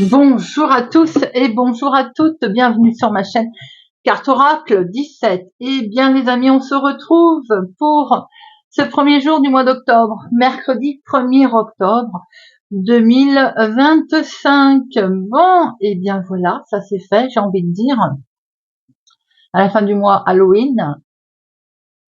Bonjour à tous et bonjour à toutes, bienvenue sur ma chaîne Carte Oracle 17. Et bien les amis, on se retrouve pour ce premier jour du mois d'octobre, mercredi 1er octobre 2025. Bon, et bien voilà, ça c'est fait, j'ai envie de dire, à la fin du mois Halloween.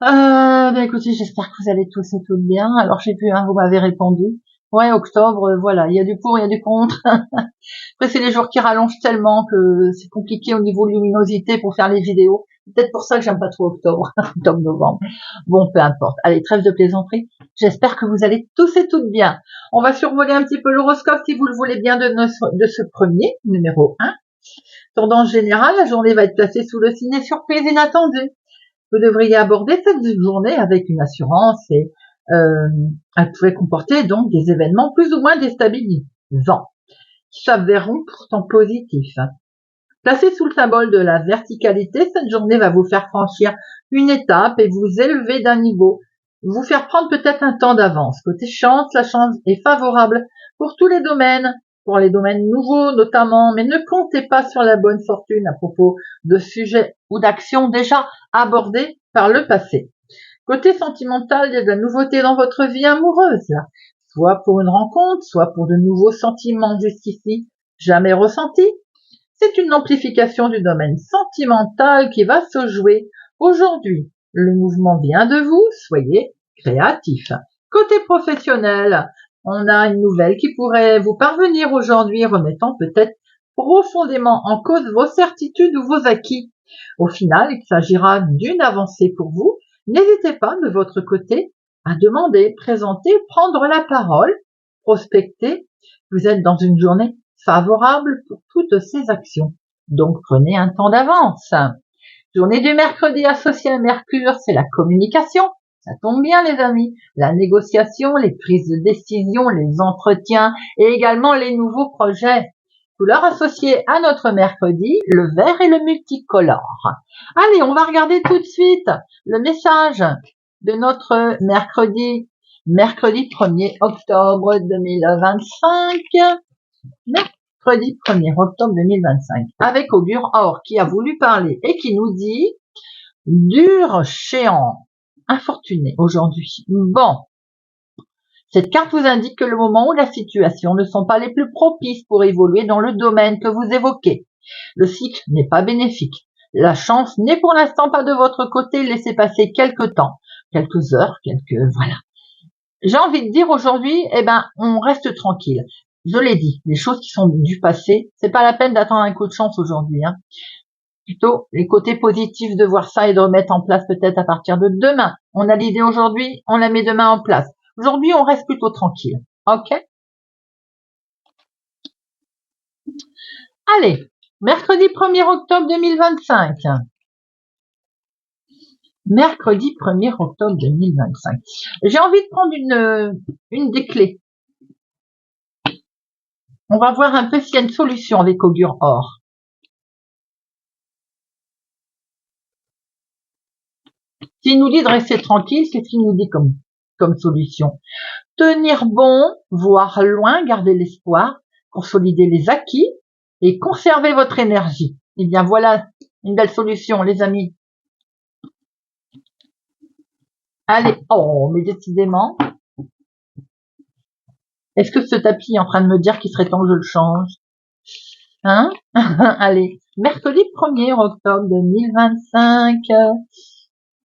Écoutez, j'espère que vous allez tous et toutes bien. Alors j'ai vu, vous m'avez répondu. Ouais, octobre, voilà, il y a du pour, il y a du contre. Après, c'est les jours qui rallongent tellement que c'est compliqué au niveau luminosité pour faire les vidéos. Peut-être pour ça que j'aime pas trop octobre, octobre-novembre. Bon, peu importe. Allez, trêve de plaisanterie. J'espère que vous allez tous et toutes bien. On va survoler un petit peu l'horoscope, si vous le voulez bien, de ce premier, numéro 1. Tendance générale, la journée va être placée sous le signe surprise inattendue. Vous devriez aborder cette journée avec une assurance et elle pourrait comporter donc des événements plus ou moins déstabilisants qui s'avéreront pourtant positifs. Placé sous le symbole de la verticalité, cette journée va vous faire franchir une étape et vous élever d'un niveau, vous faire prendre peut-être un temps d'avance. Côté chance, la chance est favorable pour tous les domaines, pour les domaines nouveaux notamment, mais ne comptez pas sur la bonne fortune à propos de sujets ou d'actions déjà abordés par le passé. Côté sentimental, il y a de la nouveauté dans votre vie amoureuse, soit pour une rencontre, soit pour de nouveaux sentiments jusqu'ici jamais ressentis. C'est une amplification du domaine sentimental qui va se jouer aujourd'hui. Le mouvement vient de vous, soyez créatif. Côté professionnel, on a une nouvelle qui pourrait vous parvenir aujourd'hui, remettant peut-être profondément en cause vos certitudes ou vos acquis. Au final, il s'agira d'une avancée pour vous. N'hésitez pas de votre côté à demander, présenter, prendre la parole, prospecter. Vous êtes dans une journée favorable pour toutes ces actions. Donc prenez un temps d'avance. Journée du mercredi associée à Mercure, c'est la communication. Ça tombe bien les amis. La négociation, les prises de décision, les entretiens et également les nouveaux projets. Couleur associée à notre mercredi, le vert et le multicolore. Allez, on va regarder tout de suite le message de notre mercredi 1er octobre 2025. Mercredi 1er octobre 2025. Avec Augure Or qui a voulu parler et qui nous dit dur chéant, infortuné aujourd'hui. Bon. Cette carte vous indique que le moment ou la situation ne sont pas les plus propices pour évoluer dans le domaine que vous évoquez. Le cycle n'est pas bénéfique. La chance n'est pour l'instant pas de votre côté. Laissez passer quelques temps, quelques heures, voilà. J'ai envie de dire aujourd'hui, on reste tranquille. Je l'ai dit, les choses qui sont du passé, c'est pas la peine d'attendre un coup de chance aujourd'hui. Plutôt les côtés positifs de voir ça et de remettre en place peut-être à partir de demain. On a l'idée aujourd'hui, on la met demain en place. Aujourd'hui, on reste plutôt tranquille. Ok? Allez, mercredi 1er octobre 2025. Mercredi 1er octobre 2025. J'ai envie de prendre une des clés. On va voir un peu s'il y a une solution avec Augure Or. S'il nous dit de rester tranquille, qu'est-ce qu'il nous dit comme solution? Tenir bon, voir loin, garder l'espoir, consolider les acquis et conserver votre énergie. Eh bien voilà une belle solution les amis. Allez, oh mais décidément. Est-ce que ce tapis est en train de me dire qu'il serait temps que je le change? Allez, mercredi 1er octobre 2025.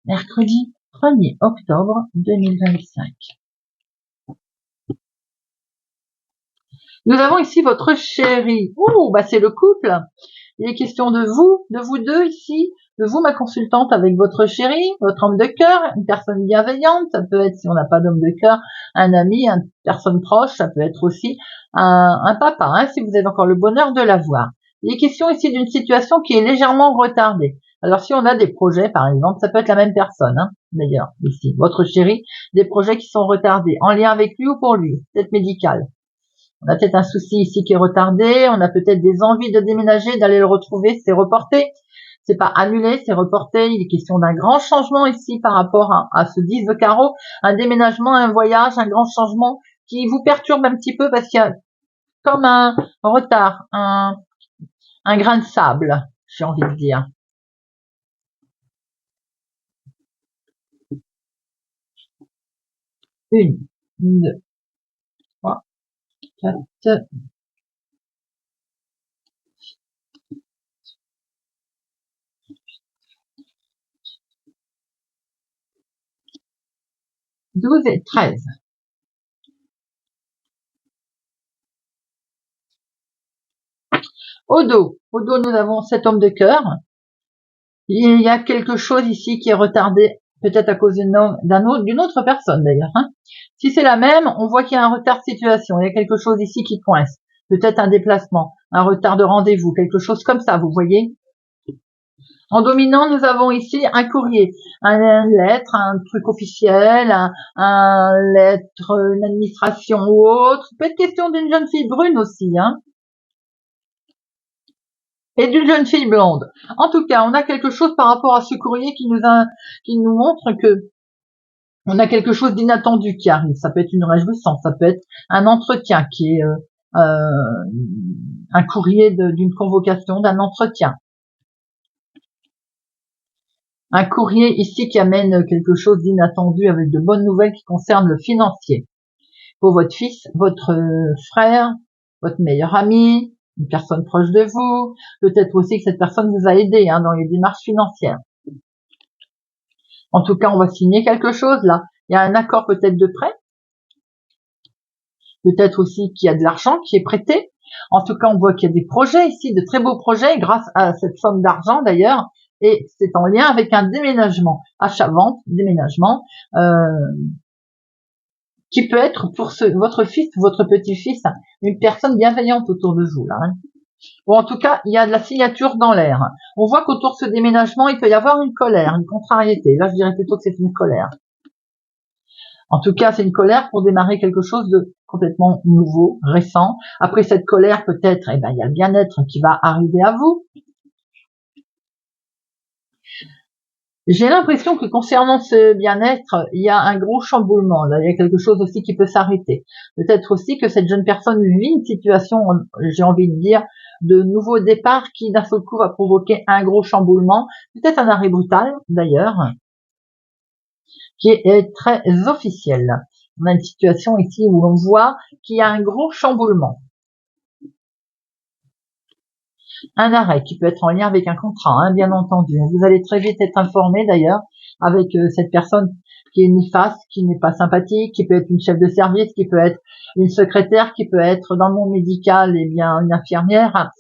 Mercredi 1er octobre 2025. Nous avons ici votre chéri. C'est le couple. Il est question de vous deux ici, de vous, ma consultante, avec votre chéri, votre homme de cœur, une personne bienveillante. Ça peut être, si on n'a pas d'homme de cœur, un ami, une personne proche. Ça peut être aussi un papa, si vous avez encore le bonheur de l'avoir. Il est question ici d'une situation qui est légèrement retardée. Alors, si on a des projets, par exemple, ça peut être la même personne, d'ailleurs, ici, votre chéri, des projets qui sont retardés, en lien avec lui ou pour lui, peut-être médical. On a peut-être un souci ici qui est retardé, on a peut-être des envies de déménager, d'aller le retrouver, c'est reporté. C'est pas annulé, c'est reporté. Il est question d'un grand changement ici par rapport à ce 10 de carreau, un déménagement, un voyage, un grand changement qui vous perturbe un petit peu parce qu'il y a comme un retard, un grain de sable, j'ai envie de dire. Une, deux, trois, quatre, 12 et 13. Au dos, nous avons cet homme de cœur. Il y a quelque chose ici qui est retardé, peut-être à cause d'une autre personne d'ailleurs. Hein. Si c'est la même, on voit qu'il y a un retard de situation. Il y a quelque chose ici qui coince. Peut-être un déplacement, un retard de rendez-vous, quelque chose comme ça, vous voyez. En dominant, nous avons ici un courrier, une lettre, un truc officiel, un lettre, une administration ou autre. Peut être question d'une jeune fille brune aussi, hein. Et d'une jeune fille blonde. En tout cas, on a quelque chose par rapport à ce courrier qui nous montre que on a quelque chose d'inattendu qui arrive. Ça peut être une réjouissance, ça peut être un entretien qui est un courrier d'une convocation, d'un entretien. Un courrier ici qui amène quelque chose d'inattendu avec de bonnes nouvelles qui concernent le financier. Pour votre fils, votre frère, votre meilleur ami, une personne proche de vous, peut-être aussi que cette personne vous a aidé dans les démarches financières. En tout cas, on va signer quelque chose là. Il y a un accord peut-être de prêt. Peut-être aussi qu'il y a de l'argent qui est prêté. En tout cas, on voit qu'il y a des projets ici, de très beaux projets, grâce à cette somme d'argent d'ailleurs. Et c'est en lien avec un déménagement, achat-vente, déménagement, qui peut être pour votre fils ou votre petit-fils une personne bienveillante autour de vous là. Hein. Ou en tout cas, il y a de la signature dans l'air. On voit qu'autour de ce déménagement, il peut y avoir une colère, une contrariété. Là, je dirais plutôt que c'est une colère. En tout cas, c'est une colère pour démarrer quelque chose de complètement nouveau, récent. Après cette colère, peut-être, il y a le bien-être qui va arriver à vous. J'ai l'impression que concernant ce bien-être, il y a un gros chamboulement. Là, il y a quelque chose aussi qui peut s'arrêter. Peut-être aussi que cette jeune personne vit une situation, j'ai envie de dire, de nouveau départ qui d'un seul coup va provoquer un gros chamboulement. Peut-être un arrêt brutal, d'ailleurs, qui est très officiel. On a une situation ici où l'on voit qu'il y a un gros chamboulement. Un arrêt qui peut être en lien avec un contrat, bien entendu. Vous allez très vite être informé d'ailleurs avec cette personne qui est néfaste, qui n'est pas sympathique, qui peut être une chef de service, qui peut être une secrétaire, qui peut être dans le monde médical, une infirmière.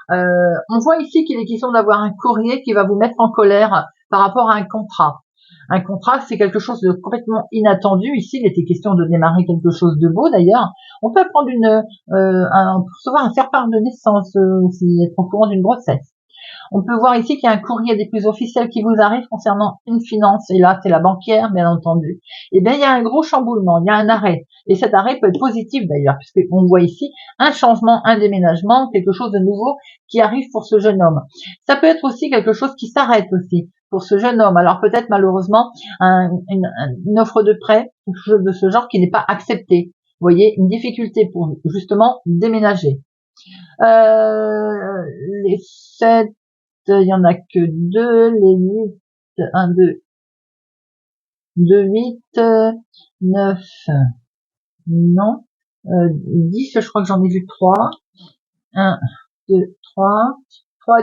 On voit ici qu'il est question d'avoir un courrier qui va vous mettre en colère par rapport à un contrat. Un contrat, c'est quelque chose de complètement inattendu. Ici, il était question de démarrer quelque chose de beau, d'ailleurs. On peut prendre recevoir un faire-part de naissance aussi, être au courant d'une grossesse. On peut voir ici qu'il y a un courrier des plus officiels qui vous arrive concernant une finance, et là, c'est la banquière, bien entendu. Eh bien, il y a un gros chamboulement, il y a un arrêt. Et cet arrêt peut être positif, d'ailleurs, puisqu'on voit ici un changement, un déménagement, quelque chose de nouveau qui arrive pour ce jeune homme. Ça peut être aussi quelque chose qui s'arrête aussi pour ce jeune homme. Alors, peut-être, malheureusement, une offre de prêt, quelque chose de ce genre qui n'est pas acceptée. Vous voyez, une difficulté pour, justement, déménager. Les 7, il y en a que 2, les 8, 1, 2, 8, 9, non, 10, je crois que j'en ai vu 3, 1, 2, 3,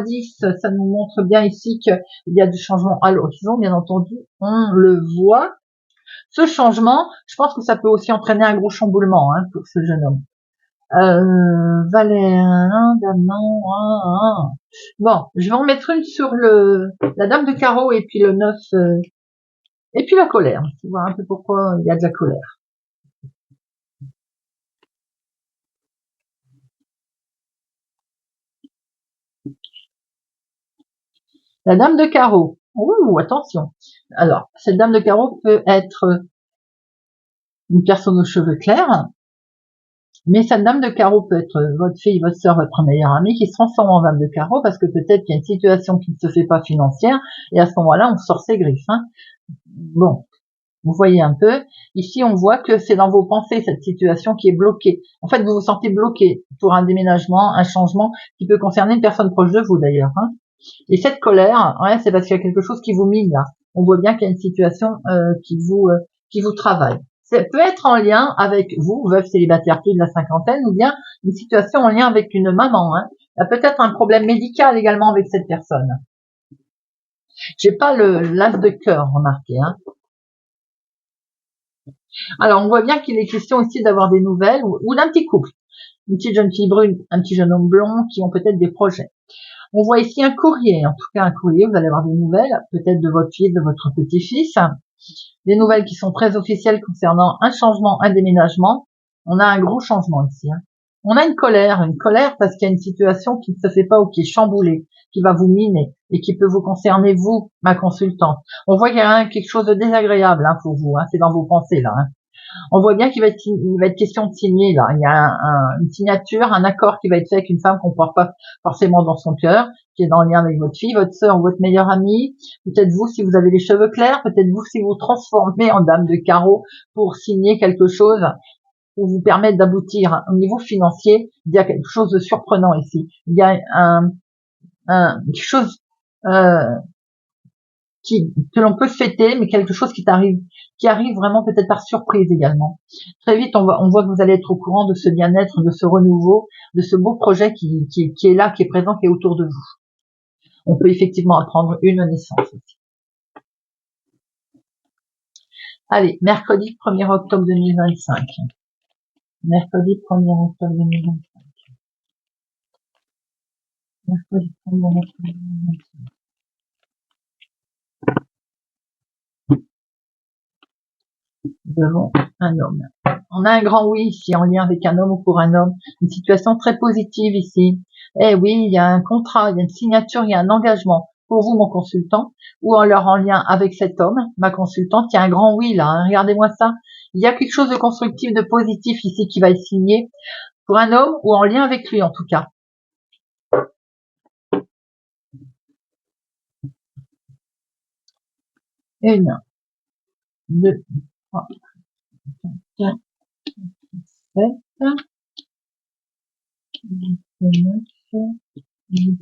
10, ça nous montre bien ici qu'il y a du changement à l'horizon, bien entendu, on le voit. Ce changement, je pense que ça peut aussi entraîner un gros chamboulement pour ce jeune homme. Valère, Bon, je vais en mettre une sur la dame de carreau et puis le 9, et puis la colère. Tu vois un peu pourquoi il y a de la colère. La dame de carreau. Ouh, attention. Alors, cette dame de carreau peut être une personne aux cheveux clairs, mais cette dame de carreau peut être votre fille, votre sœur, votre meilleure amie qui se transforme en dame de carreau parce que peut-être qu'il y a une situation qui ne se fait pas financière et à ce moment-là, on sort ses griffes. Bon. Vous voyez un peu, ici on voit que c'est dans vos pensées cette situation qui est bloquée. En fait, vous vous sentez bloqué pour un déménagement, un changement qui peut concerner une personne proche de vous d'ailleurs. Hein. Et cette colère, ouais, c'est parce qu'il y a quelque chose qui vous mine là. On voit bien qu'il y a une situation qui vous travaille. Ça peut être en lien avec vous, veuve célibataire plus de la cinquantaine, ou bien une situation en lien avec une maman. Hein. Il y a peut-être un problème médical également avec cette personne. J'ai pas l'as de cœur, remarquez. Hein. Alors, on voit bien qu'il est question ici d'avoir des nouvelles ou d'un petit couple. Une petite jeune fille brune, un petit jeune homme blond qui ont peut-être des projets. On voit ici un courrier, en tout cas un courrier, vous allez avoir des nouvelles, peut-être de votre fils, de votre petit-fils. Des nouvelles qui sont très officielles concernant un changement, un déménagement. On a un gros changement ici. Hein. On a une colère parce qu'il y a une situation qui ne se fait pas ou qui est chamboulée, qui va vous miner et qui peut vous concerner, vous, ma consultante. On voit qu'il y a quelque chose de désagréable hein, pour vous, hein, c'est dans vos pensées là. Hein. On voit bien qu'il va être question de signer là. Il y a une signature, un accord qui va être fait avec une femme qu'on ne porte pas forcément dans son cœur, qui est dans le lien avec votre fille, votre sœur ou votre meilleure amie. Peut-être vous si vous avez les cheveux clairs, peut-être vous si vous vous transformez en dame de carreau pour signer quelque chose pour vous permettre d'aboutir au niveau financier. Il y a quelque chose de surprenant ici. Il y a quelque chose que l'on peut fêter, mais quelque chose qui arrive vraiment peut-être par surprise également. Très vite, on voit que vous allez être au courant de ce bien-être, de ce renouveau, de ce beau projet qui est là, qui est présent, qui est autour de vous. On peut effectivement apprendre une naissance aussi. Allez, mercredi 1er octobre 2025. Mercredi 1er octobre 2025. Mercredi 1er octobre 2025. Nous avons un homme. On a un grand oui ici en lien avec un homme ou pour un homme. Une situation très positive ici. Eh oui, il y a un contrat, il y a une signature, il y a un engagement pour vous, mon consultant, ou alors en lien avec cet homme, ma consultante. Il y a un grand oui là. Hein. Regardez-moi ça. Il y a quelque chose de constructif, de positif ici qui va être signé pour un homme ou en lien avec lui en tout cas. Une, deux, trois, quatre, sept, huit, neuf, dix,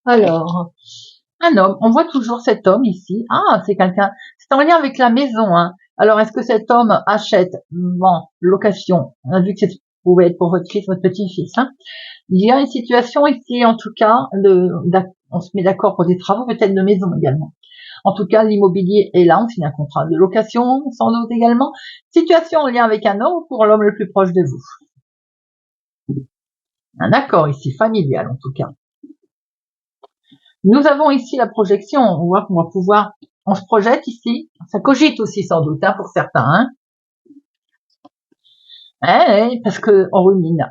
alors, un homme, on voit toujours cet homme ici. Ah, c'est quelqu'un, c'est en lien avec la maison. Hein. Alors, est-ce que cet homme achète, vend, location? On a vu que ça pouvait être pour votre fils, votre petit-fils. Hein. Il y a une situation ici, en tout cas, on se met d'accord pour des travaux, peut-être de maison également. En tout cas, l'immobilier est là, on signe un contrat de location, sans doute également. Situation en lien avec un homme pour l'homme le plus proche de vous. Un accord ici, familial en tout cas. Nous avons ici la projection, on voit qu'on va pouvoir, on se projette ici, ça cogite aussi sans doute hein, pour certains. Hein. Parce que on rumine,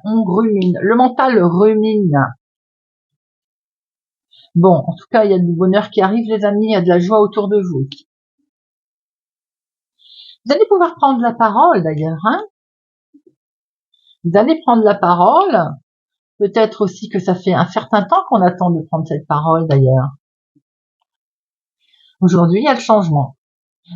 le mental rumine. Bon, en tout cas, il y a du bonheur qui arrive les amis, il y a de la joie autour de vous. Vous allez pouvoir prendre la parole d'ailleurs. Hein. Vous allez prendre la parole. Peut-être aussi que ça fait un certain temps qu'on attend de prendre cette parole d'ailleurs. Aujourd'hui, il y a le changement.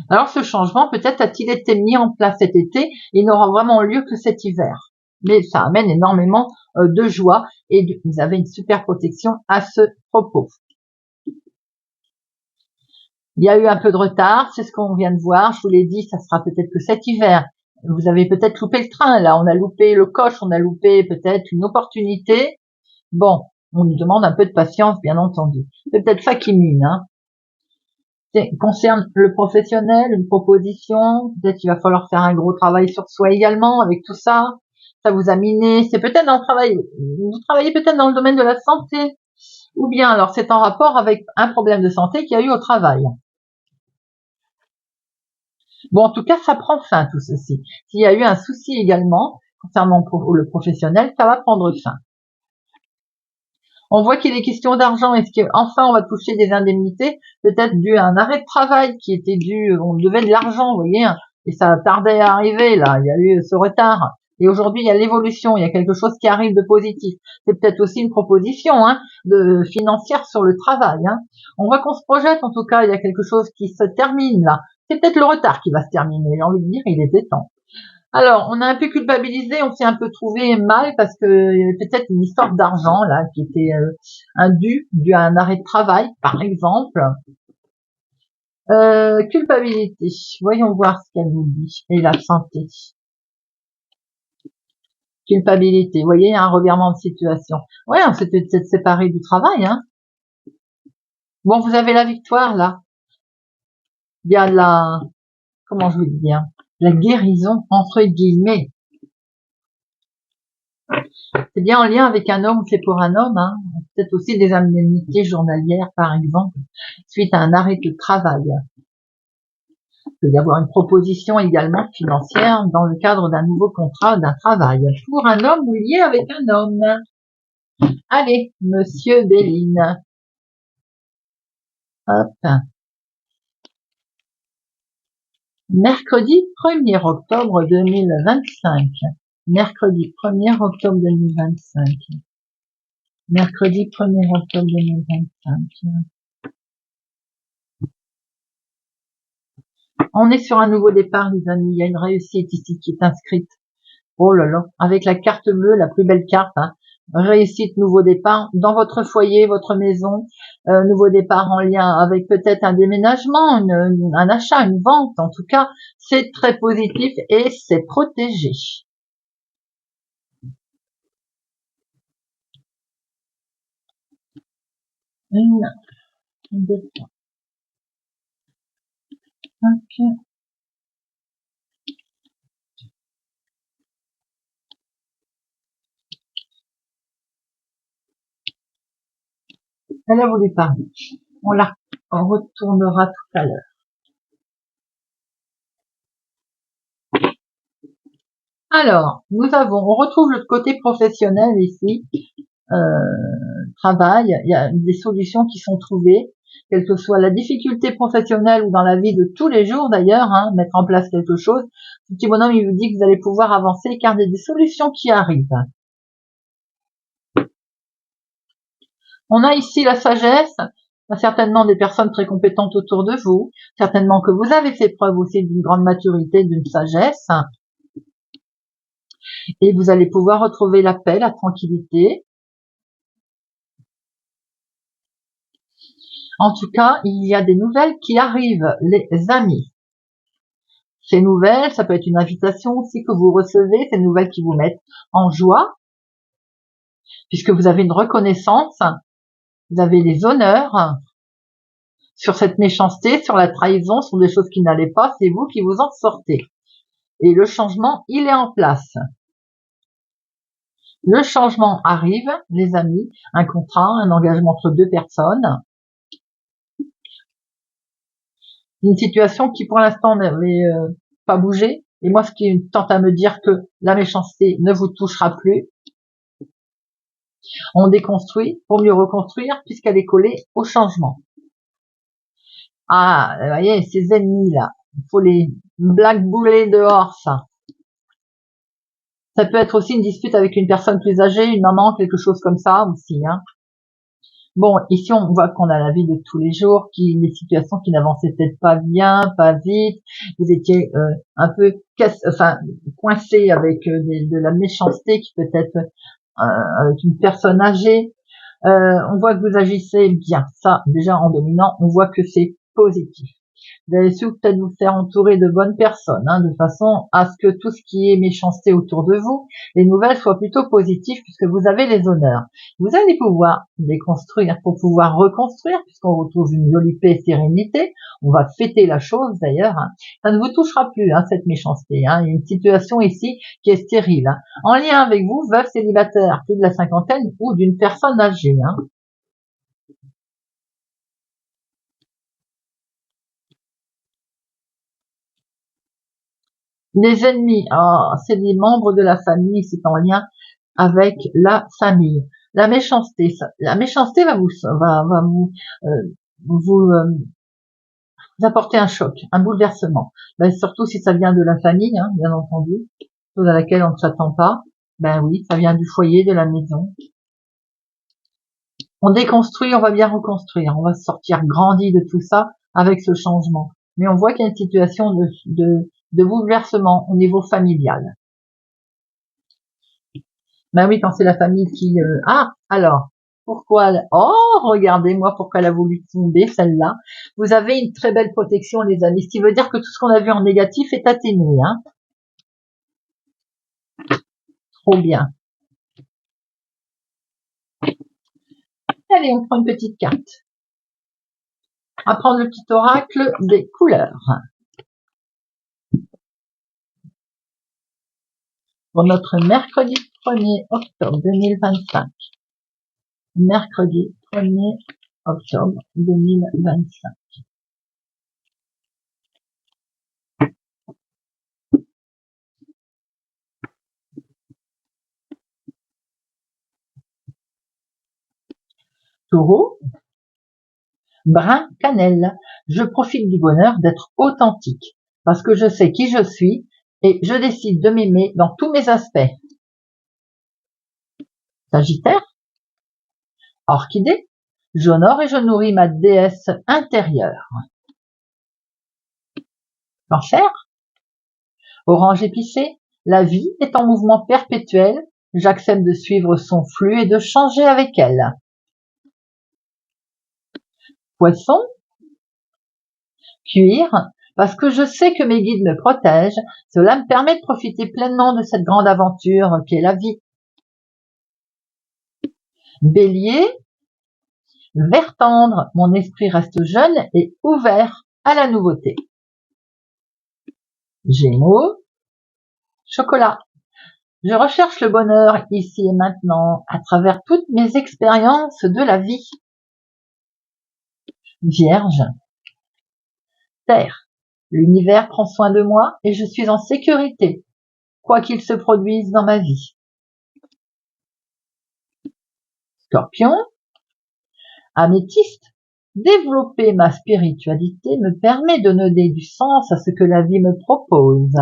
Alors ce changement, peut-être a-t-il été mis en place cet été et n'aura vraiment lieu que cet hiver. Mais ça amène énormément de joie et vous avez une super protection à ce propos. Il y a eu un peu de retard, c'est ce qu'on vient de voir. Je vous l'ai dit, ça sera peut-être que cet hiver. Vous avez peut-être loupé le train, là. On a loupé le coche, on a loupé peut-être une opportunité. Bon, on nous demande un peu de patience, bien entendu. C'est peut-être ça qui mine, hein. Concerne le professionnel, une proposition, peut-être qu'il va falloir faire un gros travail sur soi également avec tout ça. Ça vous a miné, c'est peut-être dans le travail, vous travaillez peut-être dans le domaine de la santé, ou bien alors c'est en rapport avec un problème de santé qu'il y a eu au travail. Bon, en tout cas, ça prend fin tout ceci. S'il y a eu un souci également concernant le professionnel, ça va prendre fin. On voit qu'il est question d'argent. Est-ce qu'enfin on va toucher des indemnités, peut-être dû à un arrêt de travail qui était dû, on devait de l'argent, vous voyez, et ça tardait à arriver, là, il y a eu ce retard. Et aujourd'hui, il y a l'évolution, il y a quelque chose qui arrive de positif. C'est peut-être aussi une proposition de financière sur le travail. On voit qu'on se projette, en tout cas, il y a quelque chose qui se termine là. C'est peut-être le retard qui va se terminer. J'ai envie de dire, il était temps. Alors, on a un peu culpabilisé, on s'est un peu trouvé mal parce que il y avait peut-être une histoire d'argent là qui était un dû à un arrêt de travail, par exemple. Culpabilité. Voyons voir ce qu'elle nous dit. Et la santé. Culpabilité. Vous voyez, un revirement de situation. Ouais, on s'était peut-être séparés du travail. Bon, vous avez la victoire là. Il y a la, comment je veux dire, la guérison entre guillemets. C'est bien en lien avec un homme, c'est pour un homme, peut-être aussi des indemnités journalières, par exemple, suite à un arrêt de travail. Il peut y avoir une proposition également financière dans le cadre d'un nouveau contrat d'un travail pour un homme ou lié avec un homme. Allez, monsieur Béline. Hop. Mercredi 1er octobre 2025. Mercredi 1er octobre 2025. Mercredi 1er octobre 2025. On est sur un nouveau départ, les amis. Il y a une réussite ici qui est inscrite. Oh là là, avec la carte bleue, la plus belle carte. Réussite, nouveau départ dans votre foyer, votre maison. Nouveau départ en lien avec peut-être un déménagement, un achat, une vente. En tout cas, c'est très positif et c'est protégé. Une, deux, cinq. Elle a voulu parler. On retournera tout à l'heure. Alors, on retrouve le côté professionnel ici. Travail, il y a des solutions qui sont trouvées, quelle que soit la difficulté professionnelle ou dans la vie de tous les jours d'ailleurs, mettre en place quelque chose. Ce petit bonhomme, il vous dit que vous allez pouvoir avancer car il y a des solutions qui arrivent. On a ici la sagesse, certainement des personnes très compétentes autour de vous, certainement que vous avez fait preuve aussi d'une grande maturité, d'une sagesse, et vous allez pouvoir retrouver la paix, la tranquillité. En tout cas, il y a des nouvelles qui arrivent, les amis. Ces nouvelles, ça peut être une invitation aussi que vous recevez, ces nouvelles qui vous mettent en joie, puisque vous avez une reconnaissance, vous avez les honneurs sur cette méchanceté, sur la trahison, sur des choses qui n'allaient pas, c'est vous qui vous en sortez. Et le changement, il est en place. Le changement arrive, les amis, un contrat, un engagement entre deux personnes, une situation qui pour l'instant n'avait pas bougé. Et moi, ce qui tente à me dire que la méchanceté ne vous touchera plus. On déconstruit pour mieux reconstruire puisqu'elle est collée au changement. Ah, vous voyez, ces ennemis-là, il faut les blackbouler dehors, ça. Ça peut être aussi une dispute avec une personne plus âgée, une maman, quelque chose comme ça aussi. Bon, ici on voit qu'on a la vie de tous les jours, des situations qui n'avançaient peut-être pas bien, pas vite. Vous étiez un peu coincé avec de la méchanceté qui peut être avec une personne âgée. On voit que vous agissez bien. Ça, déjà en dominant, on voit que c'est positif. Vous allez surtout peut-être vous faire entourer de bonnes personnes, de façon à ce que tout ce qui est méchanceté autour de vous, les nouvelles soient plutôt positives puisque vous avez les honneurs. Vous allez pouvoir déconstruire pour pouvoir reconstruire puisqu'on retrouve une jolie paix et sérénité. On va fêter la chose d'ailleurs. Ça ne vous touchera plus, cette méchanceté. Il y a une situation ici qui est stérile. En lien avec vous, veuve célibataire, plus de la cinquantaine ou d'une personne âgée. Les ennemis, c'est des membres de la famille, c'est en lien avec la famille. La méchanceté va vous apporter un choc, un bouleversement. Surtout si ça vient de la famille, bien entendu. chose à laquelle on ne s'attend pas. Ben oui, ça vient du foyer, de la maison. On déconstruit, on va bien reconstruire. On va sortir grandi de tout ça avec ce changement. Mais on voit qu'il y a une situation de bouleversement au niveau familial. Ben oui, quand c'est la famille qui... alors, pourquoi... Oh, regardez-moi pourquoi elle a voulu tomber, celle-là. Vous avez une très belle protection, les amis. Ce qui veut dire que tout ce qu'on a vu en négatif est atténué. Hein. Trop bien. Allez, on prend une petite carte. On va prendre le petit oracle des couleurs. Pour notre mercredi 1er octobre 2025. Mercredi 1er octobre 2025. Taureau, brun cannelle. Je profite du bonheur d'être authentique parce que je sais qui je suis et je décide de m'aimer dans tous mes aspects. Sagittaire, orchidée, j'honore et je nourris ma déesse intérieure. Cancer, orange épicé, la vie est en mouvement perpétuel, j'accepte de suivre son flux et de changer avec elle. Poisson, cuir, parce que je sais que mes guides me protègent, cela me permet de profiter pleinement de cette grande aventure qu'est la vie. Bélier, vert tendre, mon esprit reste jeune et ouvert à la nouveauté. Gémeaux, chocolat. Je recherche le bonheur ici et maintenant à travers toutes mes expériences de la vie. Vierge, terre. L'univers prend soin de moi et je suis en sécurité, quoi qu'il se produise dans ma vie. Scorpion, améthyste. Développer ma spiritualité me permet de donner du sens à ce que la vie me propose.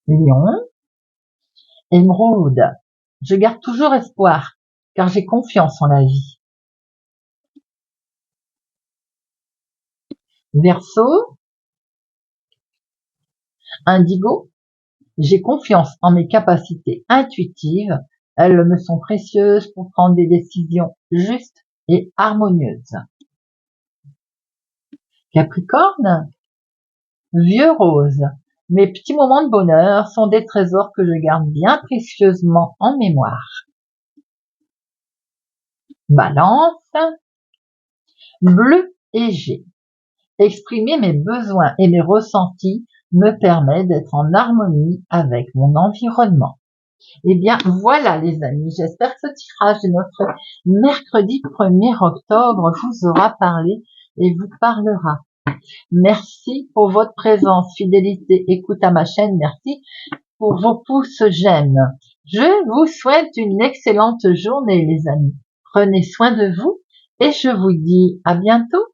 Lion, émeraude. Je garde toujours espoir, car j'ai confiance en la vie. Verseau, indigo. J'ai confiance en mes capacités intuitives. Elles me sont précieuses pour prendre des décisions justes et harmonieuses. Capricorne, vieux rose. Mes petits moments de bonheur sont des trésors que je garde bien précieusement en mémoire. Balance, bleu léger. Exprimer mes besoins et mes ressentis me permet d'être en harmonie avec mon environnement. Eh bien, voilà les amis, j'espère que ce tirage de notre mercredi 1er octobre vous aura parlé et vous parlera. Merci pour votre présence, fidélité, écoute à ma chaîne, merci pour vos pouces j'aime. Je vous souhaite une excellente journée les amis. Prenez soin de vous et je vous dis à bientôt.